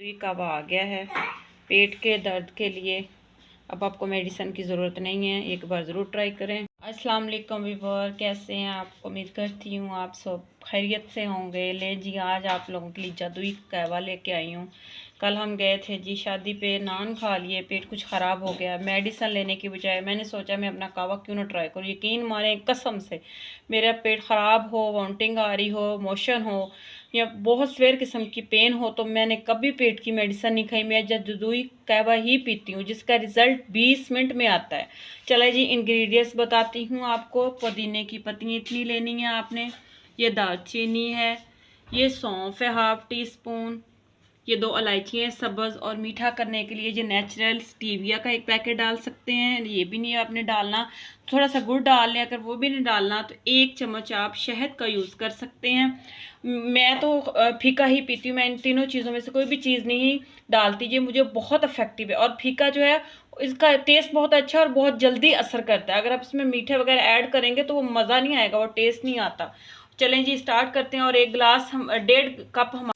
कावा आ गया है पेट के दर्द के लिए। अब आपको मेडिसिन की ज़रूरत नहीं है, एक बार ज़रूर ट्राई करें। अस्सलाम वालेकुम व्यूअर, कैसे हैं आप? उम्मीद करती हूँ आप सब खैरियत से होंगे। ले जी, आज आप लोगों के लिए जादुई कहवा लेके आई हूँ। कल हम गए थे जी शादी पे, नान खा लिए, पेट कुछ ख़राब हो गया। मेडिसिन लेने की बजाय मैंने सोचा मैं अपना कहवा क्यों ना ट्राई करूँ। यकीन माने कसम से, मेरा पेट ख़राब हो, वॉमिटिंग आ रही हो, मोशन हो या बहुत स्वेयर किस्म की पेन हो, तो मैंने कभी पेट की मेडिसिन नहीं खाई। मैं जादुई कहवा ही पीती हूँ जिसका रिज़ल्ट 20 मिनट में आता है। चले जी, इंग्रेडिएंट्स बताती हूँ आपको। पुदीने की पत्तियाँ इतनी लेनी है आपने, ये दालचीनी है, ये सौंफ है हाफ टी स्पून, ये 2 इलायची हैं सब्ज़, और मीठा करने के लिए जो नेचुरल स्टीविया का 1 पैकेट डाल सकते हैं। ये भी नहीं आपने डालना, थोड़ा सा गुड़ डाल लें। अगर वो भी नहीं डालना तो 1 चम्मच आप शहद का यूज़ कर सकते हैं। मैं तो फीका ही पीती हूँ, मैं इन तीनों चीज़ों में से कोई भी चीज़ नहीं डालती। ये मुझे बहुत इफेक्टिव है, और फीका जो है इसका टेस्ट बहुत अच्छा और बहुत जल्दी असर करता है। अगर आप इसमें मीठे वगैरह ऐड करेंगे तो वो मज़ा नहीं आएगा, वो टेस्ट नहीं आता। चलें जी, स्टार्ट करते हैं। और 1 गिलास हम 1.5 कप हम